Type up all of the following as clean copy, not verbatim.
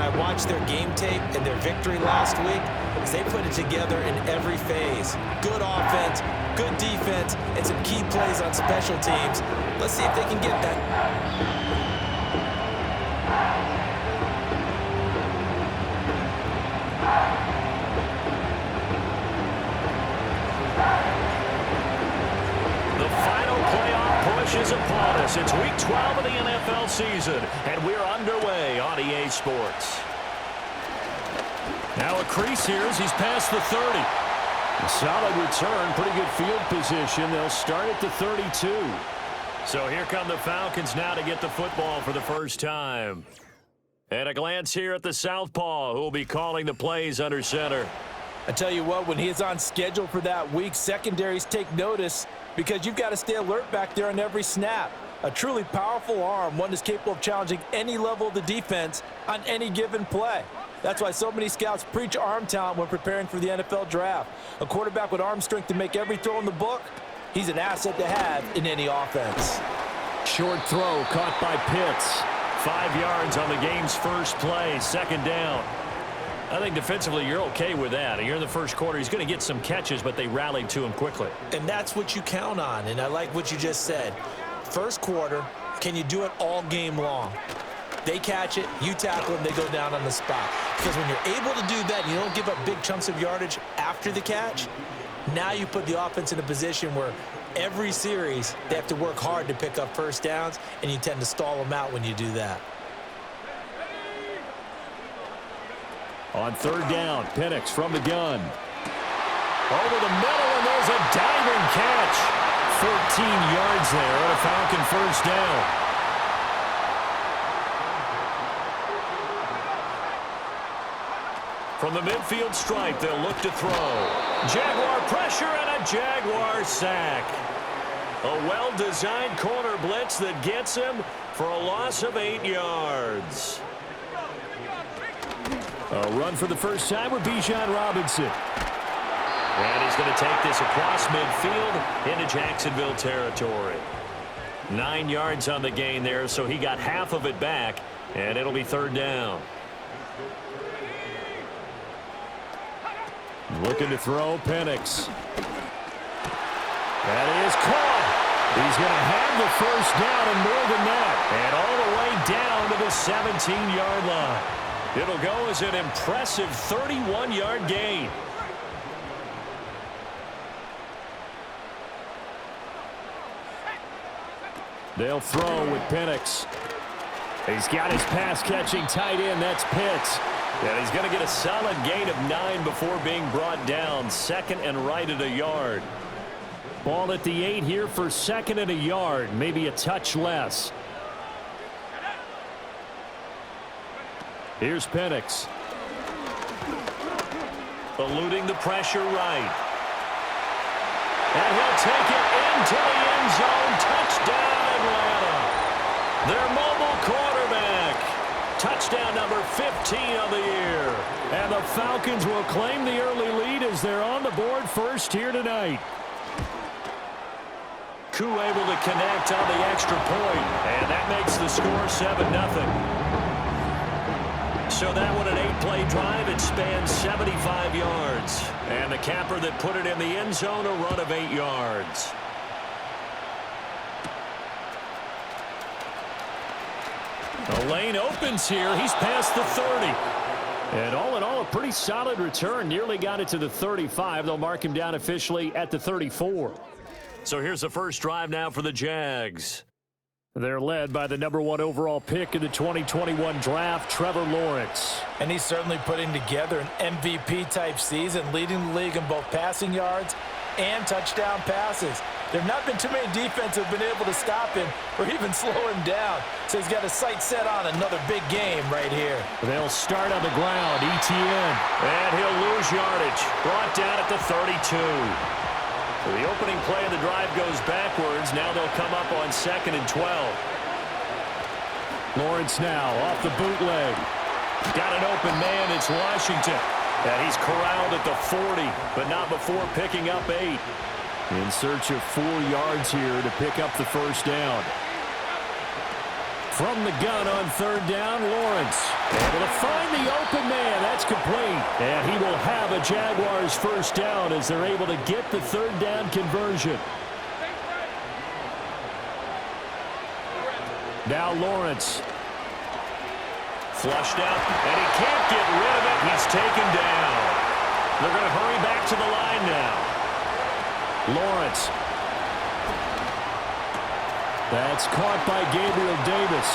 I watched their game tape and their victory last week is they put it together in every phase. Good offense, good defense, and some key plays on special teams. Let's see if they can get that. The final playoff push is upon us. It's week 12 of the NFL season, and we're underway on EA Sports. Now a crease here as he's past the 30. A solid return, pretty good field position. They'll start at the 32. So here come the Falcons now to get the football for the first time. And a glance here at the southpaw, who will be calling the plays under center. I tell you what, when he is on schedule for that week, secondaries take notice because you've got to stay alert back there on every snap. A truly powerful arm, one that's capable of challenging any level of the defense on any given play. That's why so many scouts preach arm talent when preparing for the NFL draft. A quarterback with arm strength to make every throw in the book, he's an asset to have in any offense. Short throw caught by Pitts. 5 yards on the game's first play, second down. I think defensively you're okay with that. You're in the first quarter. He's going to get some catches, but they rallied to him quickly. And that's what you count on, and I like what you just said. First quarter, can you do it all game long? They catch it, you tackle them, they go down on the spot. Because when you're able to do that, you don't give up big chunks of yardage after the catch, now you put the offense in a position where every series they have to work hard to pick up first downs, and you tend to stall them out when you do that. On third down, Penix from the gun. Over the middle, and there's a diving catch. 14 yards there on a Falcon first down. From the midfield stripe, they'll look to throw. Jaguar pressure and a Jaguar sack. A well-designed corner blitz that gets him for a loss of 8 yards. A run for the first time with Bijan Robinson. And he's going to take this across midfield into Jacksonville territory. 9 yards on the gain there, so he got half of it back, and it'll be third down. Looking to throw, Penix. That is caught. He's going to have the first down and more than that. And all the way down to the 17-yard line. It'll go as an impressive 31-yard gain. They'll throw with Penix. He's got his pass-catching tight end. That's Pitts. And he's going to get a solid gain of 9 before being brought down. Second and right at a yard. Ball at the 8 here for second and a yard. Maybe a touch less. Here's Penix. Eluding the pressure right. And he'll take it into the end zone. Touchdown, Atlanta. Their mobile quarterback. Touchdown number 15 of the year. And the Falcons will claim the early lead as they're on the board first here tonight. Koo able to connect on the extra point. And that makes the score 7-0. So that one an 8-play drive. It spans 75 yards. And the capper that put it in the end zone, a run of 8 yards. The lane opens here. He's past the 30. And all in all, a pretty solid return. Nearly got it to the 35. They'll mark him down officially at the 34. So here's the first drive now for the Jags. They're led by the #1 overall pick in the 2021 draft, Trevor Lawrence. And he's certainly putting together an MVP-type season, leading the league in both passing yards and touchdown passes. There have not been too many defenses have been able to stop him or even slow him down. So he's got his sights set on another big game right here. They'll start on the ground, ETN. And he'll lose yardage. Brought down at the 32. The opening play of the drive goes backwards. Now they'll come up on 2nd and 12. Lawrence now off the bootleg. Got an open man. It's Washington. And he's corralled at the 40, but not before picking up 8. In search of 4 yards here to pick up the first down. From the gun on third down, Lawrence. Able to find the open man. That's complete. And he will have a Jaguars first down as they're able to get the third down conversion. Now Lawrence. Flushed out, and he can't get rid of it. He's taken down. They're going to hurry back to the line now. Lawrence. That's caught by Gabriel Davis.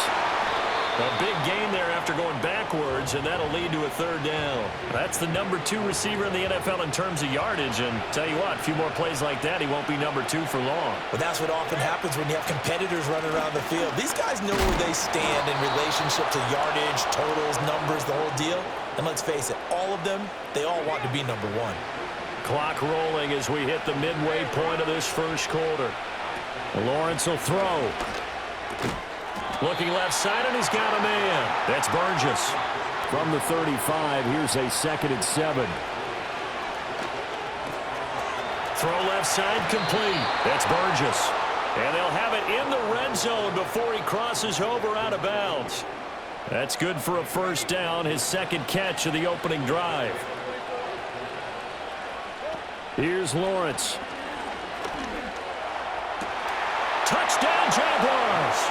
A big gain there after going backwards, and that'll lead to a third down. That's the number 2 receiver in the NFL in terms of yardage, and tell you what, a few more plays like that, he won't be number 2 for long. Well, that's what often happens when you have competitors running around the field. These guys know where they stand in relationship to yardage, totals, numbers, the whole deal. And let's face it, all of them, they all want to be number 1. Clock rolling as we hit the midway point of this first quarter. Lawrence will throw. Looking left side, and he's got a man. That's Burgess. From the 35, here's a 2nd and 7. Throw left side, complete. That's Burgess. And they'll have it in the red zone before he crosses over out of bounds. That's good for a first down, his 2nd catch of the opening drive. Here's Lawrence. Touchdown, Jaguars!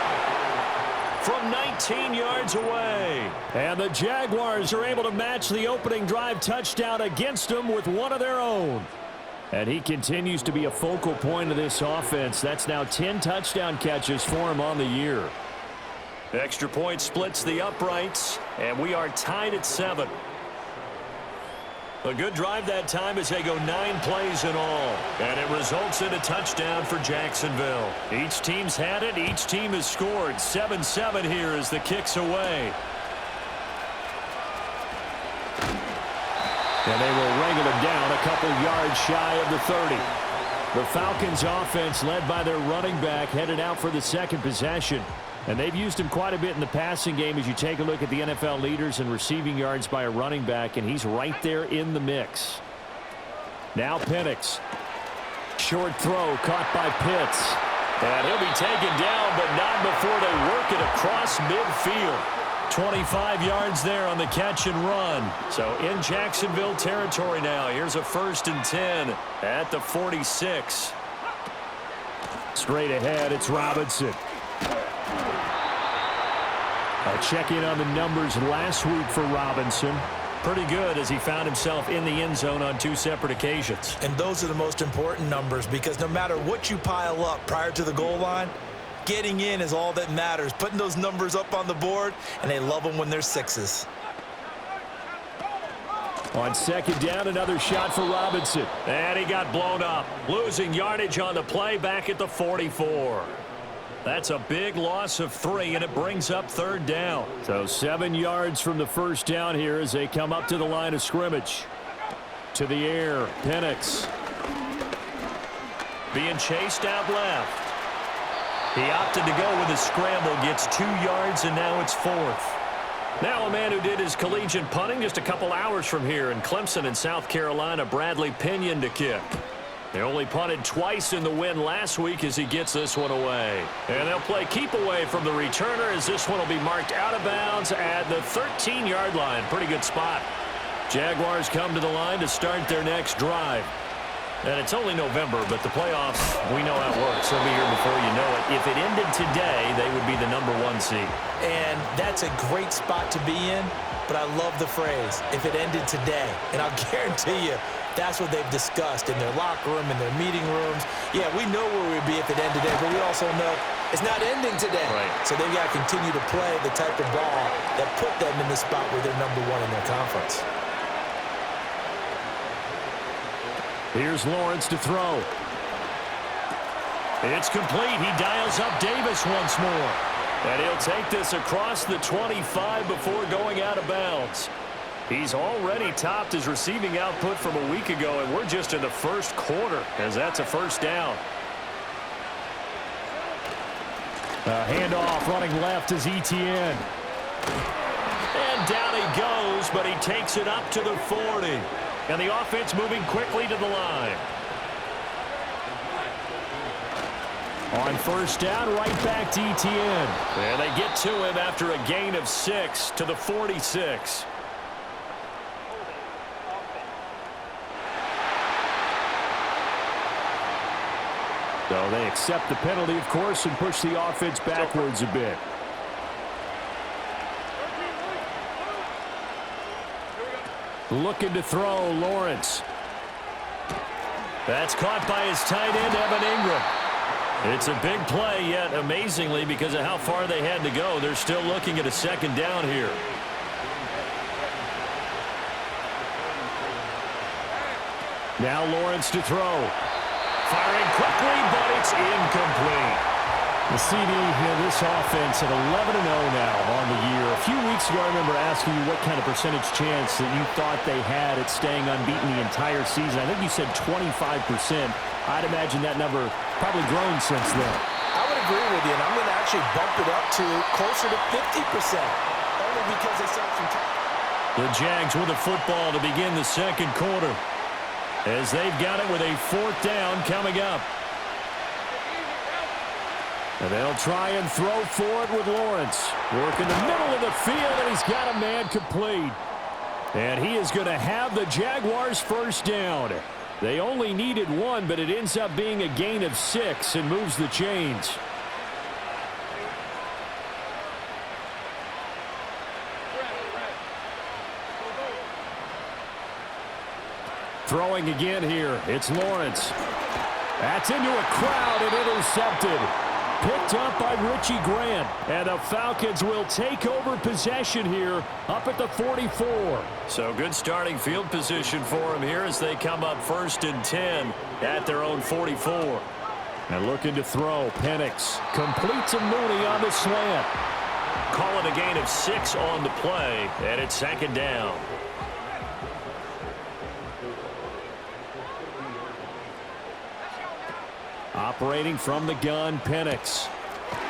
From 19 yards away. And the Jaguars are able to match the opening drive touchdown against them with one of their own. And he continues to be a focal point of this offense. That's now 10 touchdown catches for him on the year. Extra point splits the uprights, and we are tied at 7. A good drive that time as they go 9 plays in all. And it results in a touchdown for Jacksonville. Each team's had it. Each team has scored. 7-7 here as the kick's away. And they will wrangle him down a couple yards shy of the 30. The Falcons offense led by their running back headed out for the 2nd possession. And they've used him quite a bit in the passing game as you take a look at the NFL leaders in receiving yards by a running back, and he's right there in the mix. Now Penix. Short throw caught by Pitts. And he'll be taken down, but not before they work it across midfield. 25 yards there on the catch and run. So in Jacksonville territory now. Here's a 1st and 10 at the 46. Straight ahead, it's Robinson. A check-in on the numbers last week for Robinson. Pretty good as he found himself in the end zone on 2 separate occasions. And those are the most important numbers because no matter what you pile up prior to the goal line, getting in is all that matters. Putting those numbers up on the board, and they love them when they're 6s. On 2nd down, another shot for Robinson. And he got blown up. Losing yardage on the play back at the 44. That's a big loss of 3, and it brings up 3rd down. So 7 yards from the first down here as they come up to the line of scrimmage. To the air, Penix. Being chased out left. He opted to go with a scramble, gets 2 yards, and now it's 4th. Now a man who did his collegiate punting just a couple hours from here in Clemson in South Carolina, Bradley Pinion to kick. They only punted twice in the win last week as he gets this one away. And they'll play keep away from the returner as this one will be marked out of bounds at the 13-yard line. Pretty good spot. Jaguars come to the line to start their next drive. And it's only November, but the playoffs, we know how it works. They'll be here before you know it. If it ended today, they would be the number 1 seed. And that's a great spot to be in, but I love the phrase, if it ended today. And I'll guarantee you, that's what they've discussed in their locker room, in their meeting rooms. Yeah, we know where we'd be if it ended today, but we also know it's not ending today. Right. So they've got to continue to play the type of ball that put them in the spot where they're number 1 in their conference. Here's Lawrence to throw. It's complete. He dials up Davis once more. And he'll take this across the 25 before going out of bounds. He's already topped his receiving output from a week ago, and we're just in the first quarter as that's a first down. A handoff running left is Etienne. And down he goes, but he takes it up to the 40. And the offense moving quickly to the line. On first down, right back to ETN. And they get to him after a gain of 6 to the 46. So they accept the penalty, of course, and push the offense backwards a bit. Looking to throw, Lawrence. That's caught by his tight end, Evan Ingram. It's a big play, yet amazingly, because of how far they had to go, they're still looking at a second down here. Now Lawrence to throw. Firing quickly, but it's incomplete. The CD here, this offense at 11-0 now on the year. A few weeks ago, I remember asking you what kind of percentage chance that you thought they had at staying unbeaten the entire season. I think you said 25%. I'd imagine that number probably grown since then. I would agree with you, and I'm going to actually bump it up to closer to 50%, only because they saw some time. The Jags with the football to begin the second quarter, as they've got it with a fourth down coming up. And they'll try and throw for it with Lawrence. Work in the middle of the field, and he's got a man complete. And he is going to have the Jaguars first down. They only needed one, but it ends up being a gain of 6 and moves the chains. Throwing again here. It's Lawrence. That's into a crowd and intercepted. Picked up by Richie Grant. And the Falcons will take over possession here up at the 44. So good starting field position for them here as they come up 1st and 10 at their own 44. And looking to throw. Penix completes a Mooney on the slant. Call it a gain of 6 on the play, and it's second down. Operating from the gun, Penix.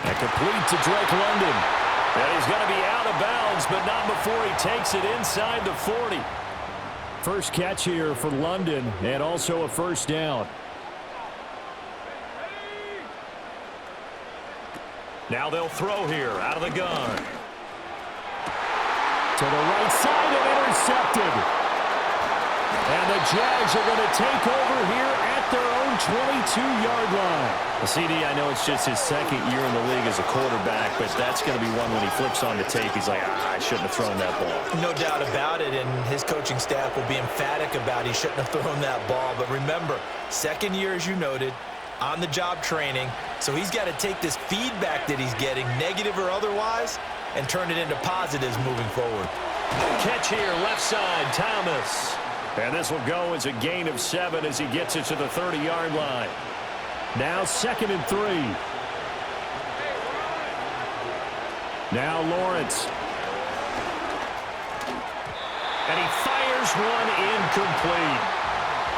And complete to Drake London. And he's going to be out of bounds, but not before he takes it inside the 40. First catch here for London, and also a first down. Now they'll throw here out of the gun. To the right side and intercepted. And the Jags are going to take over here at their own 22-yard line. The CD, I know it's just his second year in the league as a quarterback, but that's going to be one when he flips on the tape. He's like, I shouldn't have thrown that ball. No doubt about it, and his coaching staff will be emphatic about he shouldn't have thrown that ball. But remember, second year, as you noted, on-the-job training. So he's got to take this feedback that he's getting, negative or otherwise, and turn it into positives moving forward. Catch here, left side, Thomas. And this will go as a gain of 7 as he gets it to the 30-yard line. Now 2nd and 3. Now Lawrence. And he fires one incomplete.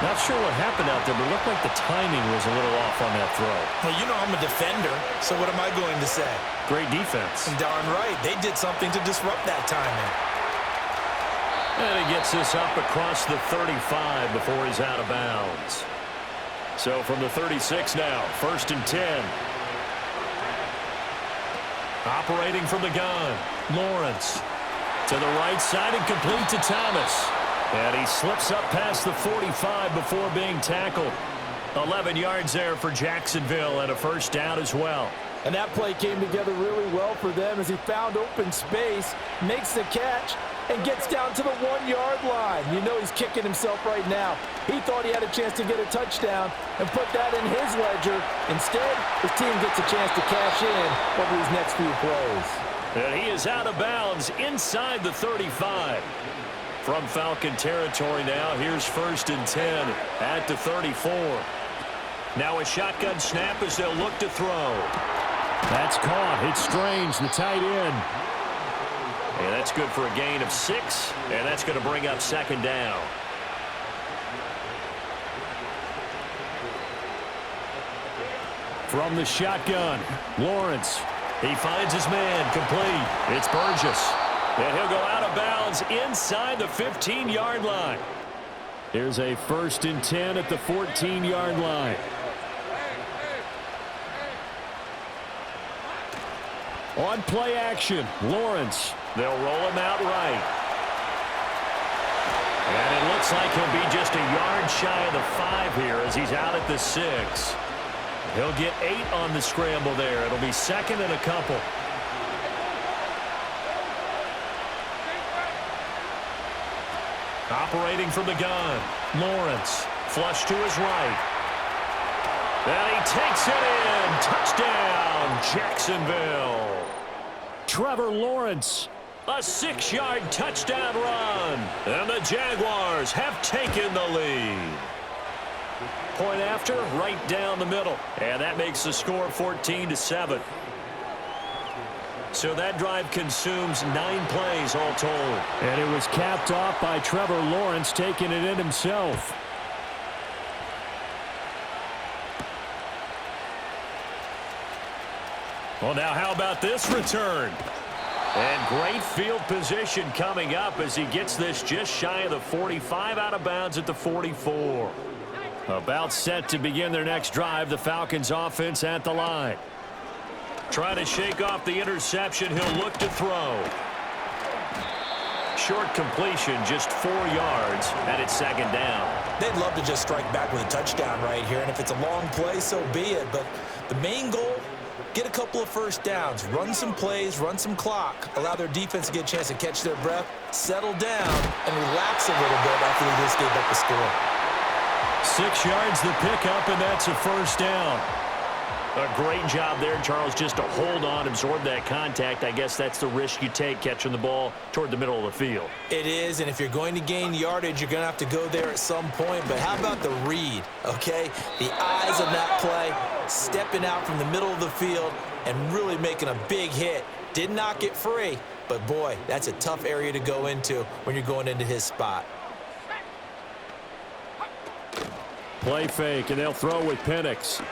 Not sure what happened out there, but it looked like the timing was a little off on that throw. Well, you know I'm a defender, so what am I going to say? Great defense. And darn right, they did something to disrupt that timing. And he gets this up across the 35 before he's out of bounds. So from the 36 now, 1st and 10. Operating from the gun, Lawrence. To the right side and complete to Thomas. And he slips up past the 45 before being tackled. 11 yards there for Jacksonville and a first down as well. And that play came together really well for them as he found open space, makes the catch, and gets down to the 1-yard line. You know he's kicking himself right now. He thought he had a chance to get a touchdown and put that in his ledger. Instead, his team gets a chance to cash in over these next few plays. And he is out of bounds inside the 35. From Falcon territory now, here's 1st and 10 at the 34. Now a shotgun snap as they'll look to throw. That's caught. It's Strange, the tight end. And that's good for a gain of 6, and that's going to bring up 2nd down. From the shotgun, Lawrence. He finds his man, complete. It's Burgess. And he'll go out of bounds inside the 15-yard line. Here's a 1st and 10 at the 14-yard line. On play action, Lawrence. They'll roll him out right. And it looks like he'll be just a yard shy of the 5 here as he's out at the 6. He'll get 8 on the scramble there. It'll be second and a couple. Operating from the gun, Lawrence. Flush to his right. And he takes it in. Touchdown, Jacksonville. Trevor Lawrence. A 6-yard touchdown run. And the Jaguars have taken the lead. Point after, right down the middle. And that makes the score 14-7. So that drive consumes 9 plays all told. And it was capped off by Trevor Lawrence taking it in himself. Well, now how about this return? And great field position coming up as he gets this just shy of the 45, out of bounds at the 44. About set to begin their next drive, the Falcons offense at the line. Trying to shake off the interception, he'll look to throw. Short completion, just 4 yards, and it's second down. They'd love to just strike back with a touchdown right here, and if it's a long play, so be it. But the main goal, get a couple of first downs, run some plays, run some clock, allow their defense to get a chance to catch their breath, settle down, and relax a little bit after they just gave up the score. 6 yards the pickup, and that's a first down. A great job there, Charles, just to hold on, absorb that contact. I guess that's the risk you take catching the ball toward the middle of the field. It is, and if you're going to gain yardage, you're going to have to go there at some point. But how about the read, okay? The eyes of that play, stepping out from the middle of the field and really making a big hit. Did not get free, but boy, that's a tough area to go into when you're going into his spot. Play fake, and they'll throw with Penix.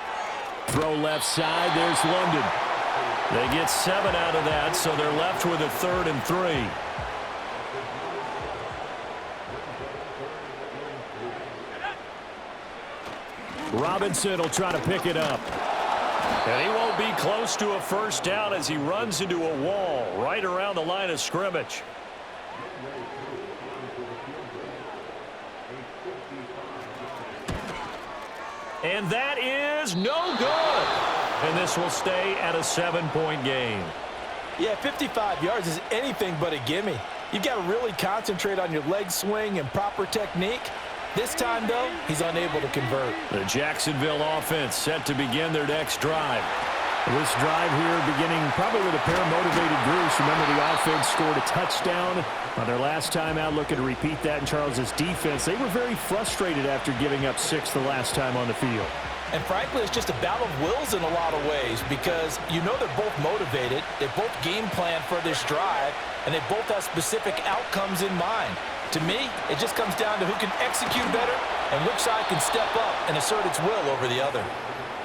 Throw left side, there's London. They get 7 out of that, so they're left with a 3rd and 3. Robinson will try to pick it up. And he won't be close to a first down as he runs into a wall right around the line of scrimmage. And that is no good. And this will stay at a 7-point game. Yeah, 55 yards is anything but a gimme. You've got to really concentrate on your leg swing and proper technique. This time, though, he's unable to convert. The Jacksonville offense set to begin their next drive. This drive here beginning probably with a pair of motivated groups. Remember, the offense scored a touchdown on their last time out, looking to repeat that in Charles's defense. They were very frustrated after giving up 6 the last time on the field. And frankly, it's just a battle of wills in a lot of ways because you know they're both motivated, they both game plan for this drive, and they both have specific outcomes in mind. To me, it just comes down to who can execute better and which side can step up and assert its will over the other.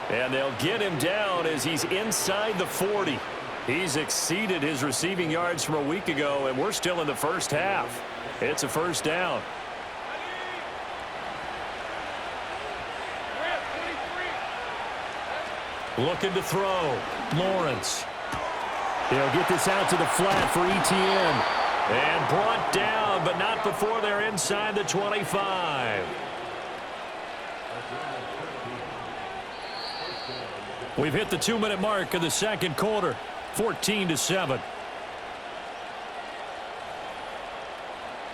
And they'll get him down as he's inside the 40. He's exceeded his receiving yards from a week ago, and we're still in the first half. It's a first down. Looking to throw. Lawrence. He'll get this out to the flat for Etienne. And brought down, but not before they're inside the 25. We've hit the 2-minute mark of the second quarter. 14-7.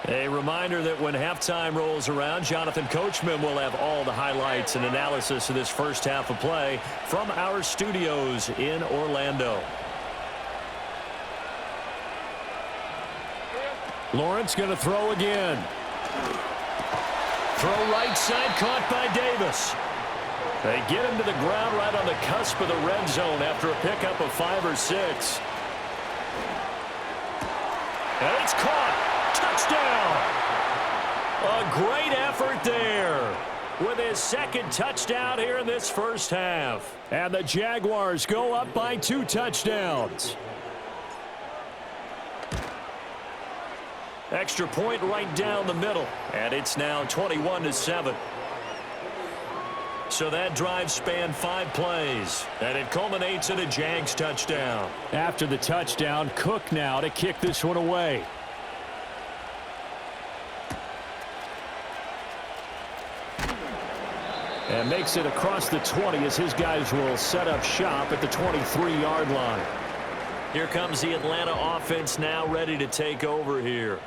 A reminder that when halftime rolls around, Jonathan Coachman will have all the highlights and analysis of this first half of play from our studios in Orlando. Lawrence going to throw again. Throw right side, caught by Davis. They get him to the ground right on the cusp of the red zone after a pickup of 5 or 6. And it's caught. Touchdown. A great effort there with his second touchdown here in this first half. And the Jaguars go up by 2 touchdowns. Extra point right down the middle, and it's now 21-7. So that drive spanned 5 plays, and it culminates in a Jags touchdown. After the touchdown, Cook now to kick this one away. And makes it across the 20 as his guys will set up shop at the 23-yard line. Here comes the Atlanta offense now ready to take over here.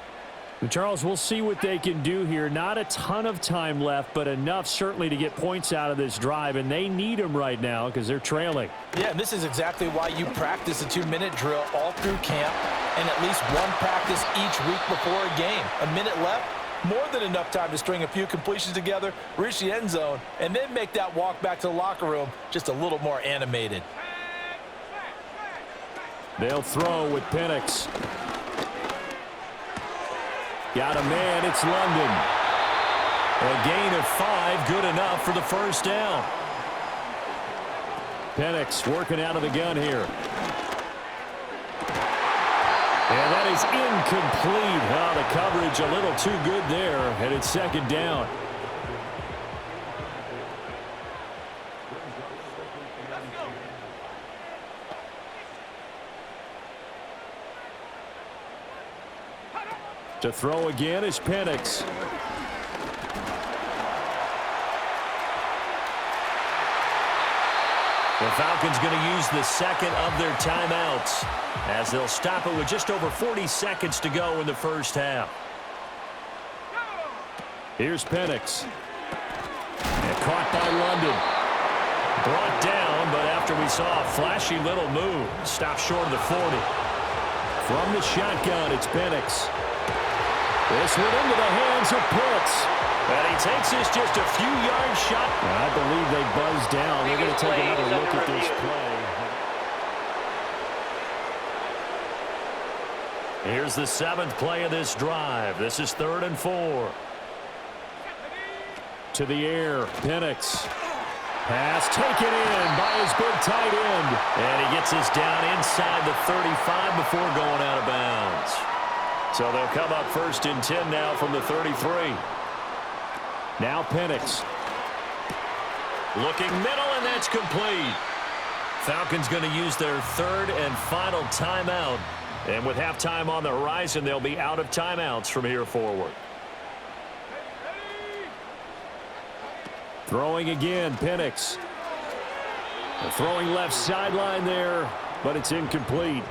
Charles, we'll see what they can do here. Not a ton of time left, but enough certainly to get points out of this drive, and they need them right now because they're trailing. Yeah, and this is exactly why you practice a 2-minute drill all through camp and at least one practice each week before a game. A minute left, more than enough time to string a few completions together, reach the end zone, and then make that walk back to the locker room just a little more animated. They'll throw with Penix. Got a man, it's London. A gain of 5, good enough for the first down. Penix working out of the gun here. And that is incomplete. Oh, the coverage a little too good there, and it's second down. To throw again is Penix. The Falcons going to use the second of their timeouts as they'll stop it with just over 40 seconds to go in the first half. Here's Penix. And caught by London. Brought down, but after we saw a flashy little move, stopped short of the 40. From the shotgun, it's Penix. This one into the hands of Pitts. And he takes this just a few yards shot. I believe they buzzed down. They're going to take another look at this play. Here's the 7th play of this drive. This is 3rd and 4. To the air, Penix. Pass taken in by his big tight end. And he gets this down inside the 35 before going out of bounds. So they'll come up 1st and 10 now from the 33. Now Penix. Looking middle, and that's complete. Falcons going to use their 3rd and final timeout. And with halftime on the horizon, they'll be out of timeouts from here forward. Throwing again, Penix. Throwing left sideline there, but it's incomplete.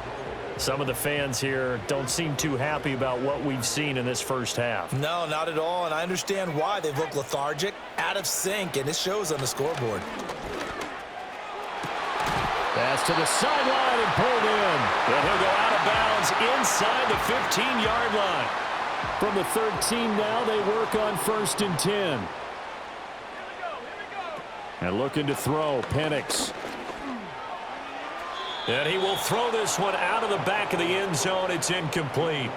Some of the fans here don't seem too happy about what we've seen in this first half. No, not at all, and I understand why. They've looked lethargic, out of sync, and it shows on the scoreboard. Pass to the sideline and pulled in. And he'll go out of bounds inside the 15-yard line. From the 13 now, they work on 1st and 10. And looking to throw, Penix. And he will throw this one out of the back of the end zone. It's incomplete.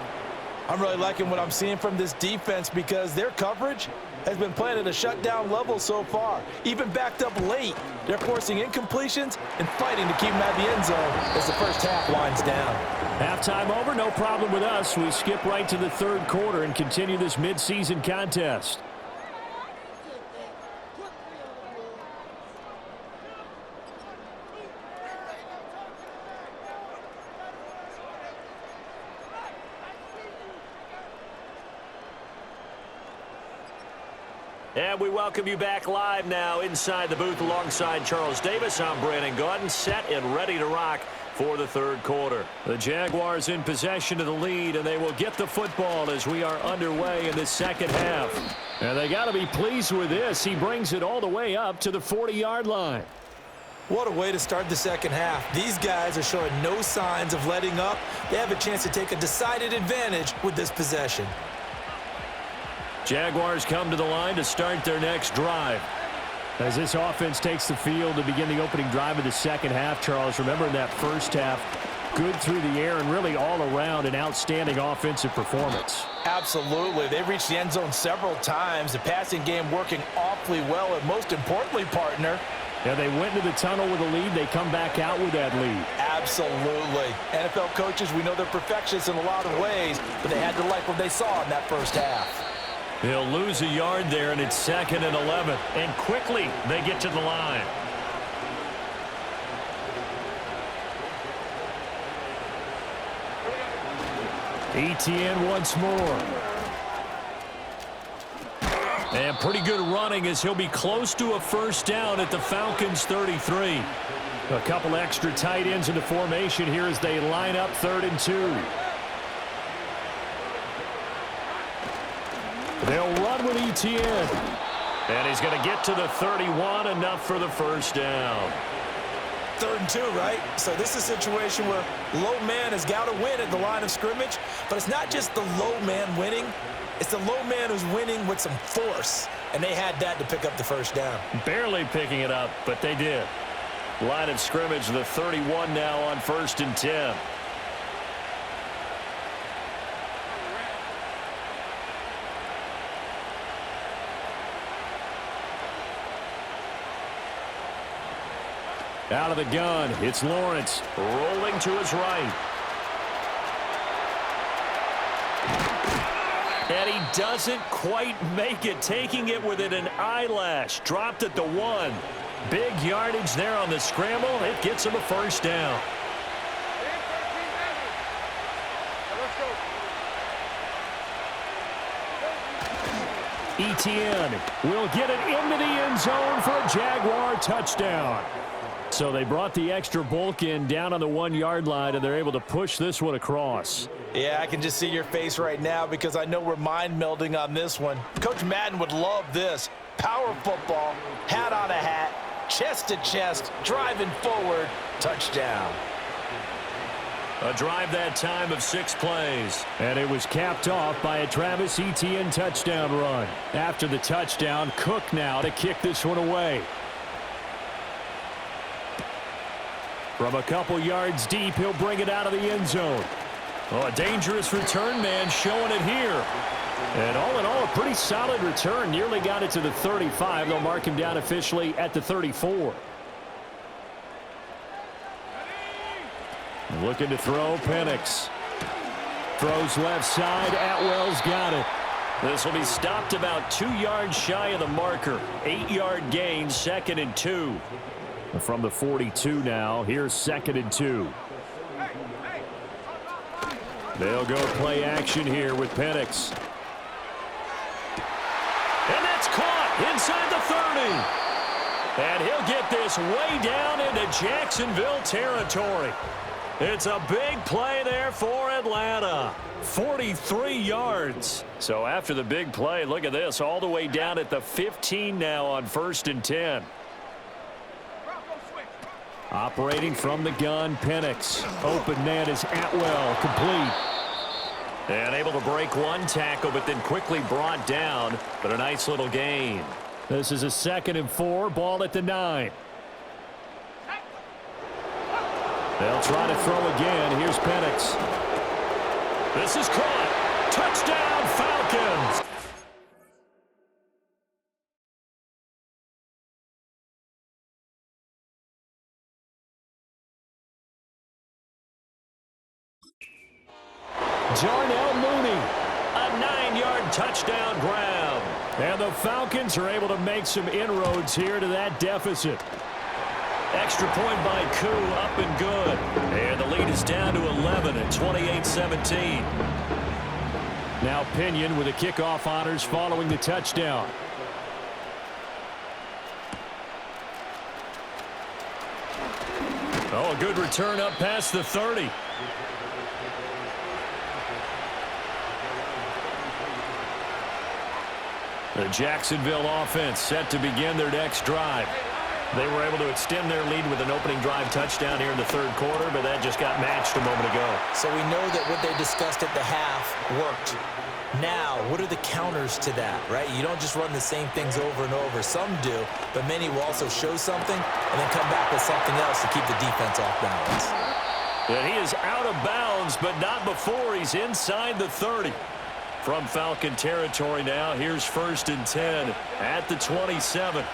I'm really liking what I'm seeing from this defense because their coverage has been playing at a shutdown level so far. Even backed up late, they're forcing incompletions and fighting to keep them out of the end zone as the first half winds down. Halftime over, no problem with us. We skip right to the 3rd quarter and continue this midseason contest. And we welcome you back live now inside the booth alongside Charles Davis. I'm Brandon Gaudin, set and ready to rock for the 3rd quarter. The Jaguars in possession of the lead, and they will get the football as we are underway in the 2nd half. And they got to be pleased with this. He brings it all the way up to the 40-yard line. What a way to start the 2nd half. These guys are showing no signs of letting up. They have a chance to take a decided advantage with this possession. Jaguars come to the line to start their next drive. As this offense takes the field to begin the opening drive of the 2nd half, Charles, remember in that first half, good through the air and really all around an outstanding offensive performance. Absolutely. They reached the end zone several times. The passing game working awfully well, and most importantly, partner, yeah, they went into the tunnel with a lead. They come back out with that lead. Absolutely. NFL coaches, we know they're perfectionists in a lot of ways, but they had to like what they saw in that first half. They'll lose a yard there, and it's 2nd and 11. And quickly, they get to the line. Etienne once more. And pretty good running as he'll be close to a first down at the Falcons' 33. A couple extra tight ends in the formation here as they line up 3rd and 2. They'll run with Etienne. And he's going to get to the 31, enough for the first down. 3rd and 2, right? So this is a situation where low man has got to win at the line of scrimmage, but it's not just the low man winning. It's the low man who's winning with some force, and they had that to pick up the first down. Barely picking it up, but they did. Line of scrimmage, the 31 now on 1st and 10. Out of the gun, it's Lawrence, rolling to his right. And he doesn't quite make it, taking it within an eyelash. Dropped at the 1. Big yardage there on the scramble. It gets him a first down. Etienne will get it into the end zone for a Jaguar touchdown. So they brought the extra bulk in down on the 1-yard line, and they're able to push this one across. Yeah, I can just see your face right now because I know we're mind melding on this one. Coach Madden would love this. Power football, hat on a hat, chest to chest, driving forward, touchdown. A drive that time of 6 plays. And it was capped off by a Travis Etienne touchdown run. After the touchdown, Cook now to kick this one away. From a couple yards deep, he'll bring it out of the end zone. Oh, a dangerous return man showing it here. And all in all, a pretty solid return. Nearly got it to the 35. They'll mark him down officially at the 34. Looking to throw, Penix. Throws left side. Atwell's got it. This will be stopped about 2 yards shy of the marker. 8-yard gain, 2nd and 2. From the 42 now, here's 2nd and 2. They'll go play action here with Penix. And that's caught inside the 30. And he'll get this way down into Jacksonville territory. It's a big play there for Atlanta. 43 yards. So after the big play, look at this, all the way down at the 15 now on 1st and 10. Operating from the gun, Penix. Open man is Atwell, complete. And able to break one tackle, but then quickly brought down. But a nice little gain. This is a 2nd and 4, ball at the 9. They'll try to throw again. Here's Penix. This is caught. Touchdown, Falcons. Darnell Mooney, a 9-yard touchdown grab. And the Falcons are able to make some inroads here to that deficit. Extra point by Koo, up and good. And the lead is down to 11 at 28-17. Now Pinion with the kickoff honors following the touchdown. Oh, a good return up past the 30. The Jacksonville offense set to begin their next drive. They were able to extend their lead with an opening drive touchdown here in the 3rd quarter, but that just got matched a moment ago. So we know that what they discussed at the half worked. Now, what are the counters to that, right? You don't just run the same things over and over. Some do, but many will also show something and then come back with something else to keep the defense off balance. And he is out of bounds, but not before he's inside the 30. From Falcon territory now, here's 1st and 10 at the 27.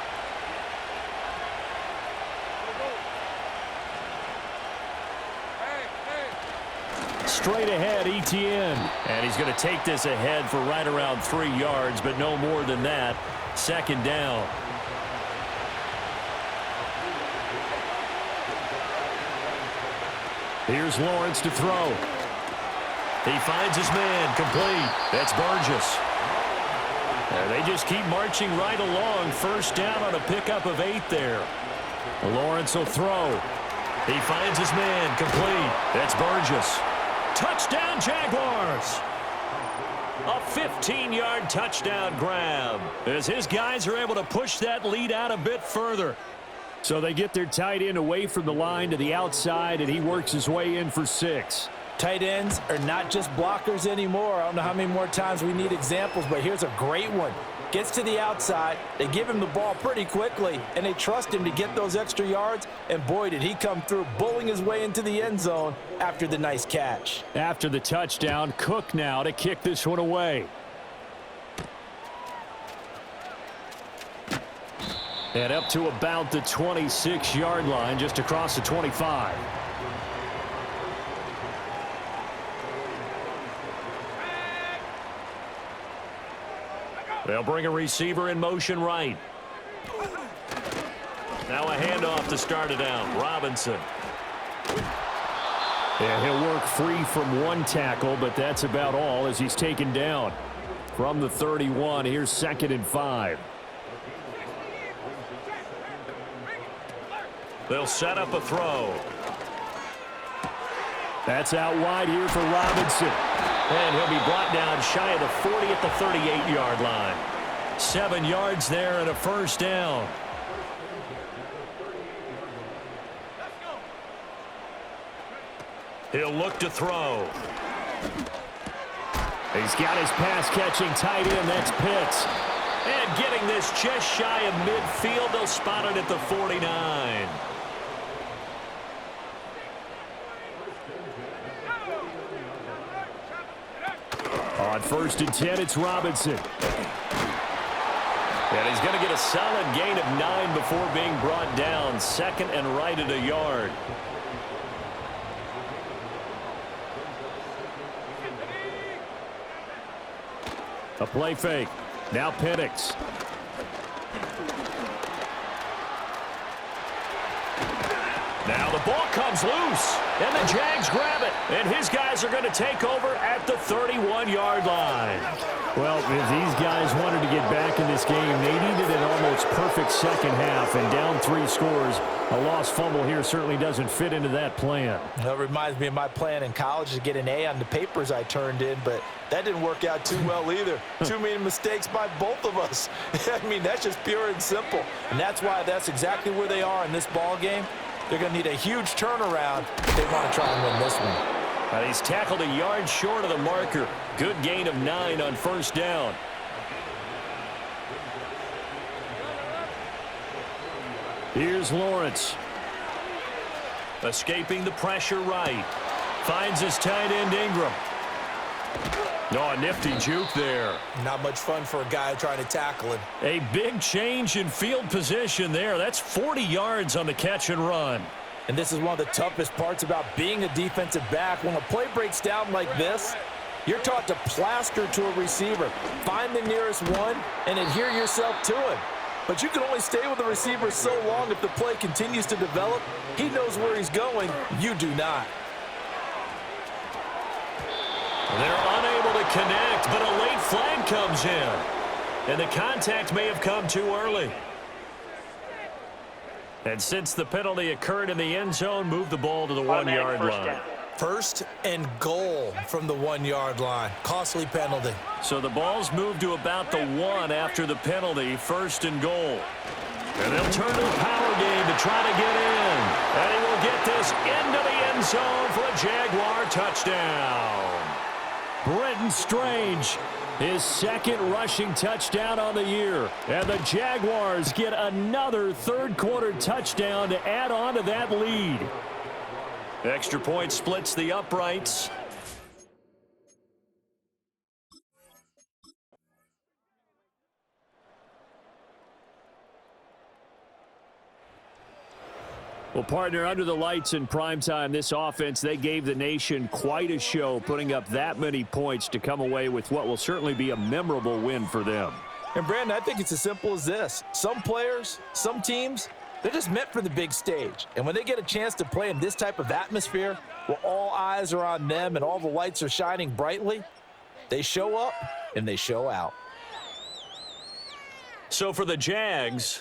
straight ahead, Etienne. And he's going to take this ahead for right around 3 yards, but no more than that. Second down. Here's Lawrence to throw. He finds his man, complete. That's Burgess. And they just keep marching right along. First down on a pickup of 8 there. Lawrence will throw. He finds his man, complete. That's Burgess. Touchdown, Jaguars. A 15-yard touchdown grab as his guys are able to push that lead out a bit further. So they get their tight end away from the line to the outside, and he works his way in for 6. Tight ends are not just blockers anymore. I don't know how many more times we need examples, but here's a great one. Gets to the outside, they give him the ball pretty quickly, and they trust him to get those extra yards, and boy, did he come through, bullying his way into the end zone after the nice catch. After the touchdown, Cook now to kick this one away. And up to about the 26-yard line, just across the 25. They'll bring a receiver in motion right. Now a handoff to start it out. Robinson. And he'll work free from one tackle, but that's about all as he's taken down. From the 31, here's 2nd and 5. They'll set up a throw. That's out wide here for Robinson. And he'll be brought down shy of the 40 at the 38-yard line. 7 yards there and a first down. He'll look to throw. He's got his pass-catching tight end. That's Pitts. And getting this just shy of midfield. They'll spot it at the 49. On 1st and 10, it's Robinson. And he's going to get a solid gain of 9 before being brought down. 2nd and right at a yard. A play fake. Now Penix. Now the ball comes loose, and the Jags grab it. And his guys are going to take over at the 31-yard line. Well, if these guys wanted to get back in this game, they needed an almost perfect second half, and down 3 scores. A lost fumble here certainly doesn't fit into that plan. That reminds me of my plan in college to get an A on the papers I turned in, but that didn't work out too well either. Too many mistakes by both of us. I mean, that's just pure and simple. And that's why that's exactly where they are in this ball game. They're going to need a huge turnaround if they want to try and win this one. And he's tackled a yard short of the marker. Good gain of 9 on first down. Here's Lawrence. Escaping the pressure right. Finds his tight end Ingram. Oh, a nifty juke there. Not much fun for a guy trying to tackle him. A big change in field position there. That's 40 yards on the catch and run. And this is one of the toughest parts about being a defensive back. When a play breaks down like this, you're taught to plaster to a receiver. Find the nearest one and adhere yourself to him. But you can only stay with the receiver so long if the play continues to develop. He knows where he's going. You do not. They're unable to connect, but a late flag comes in. And the contact may have come too early. And since the penalty occurred in the end zone, move the ball to the 1-yard line. 1st and goal from the 1-yard line. Costly penalty. So the ball's moved to about the 1 after the penalty. 1st and goal. And they'll turn to the power game to try to get in. And he will get this into the end zone for a Jaguar touchdown. Brenton Strange, his 2nd rushing touchdown on the year. And the Jaguars get another 3rd-quarter touchdown to add on to that lead. Extra point splits the uprights. Well, partner, under the lights in primetime, this offense, they gave the nation quite a show, putting up that many points to come away with what will certainly be a memorable win for them. And, Brandon, I think it's as simple as this. Some players, some teams, they're just meant for the big stage. And when they get a chance to play in this type of atmosphere, where all eyes are on them and all the lights are shining brightly, they show up and they show out. So for the Jags,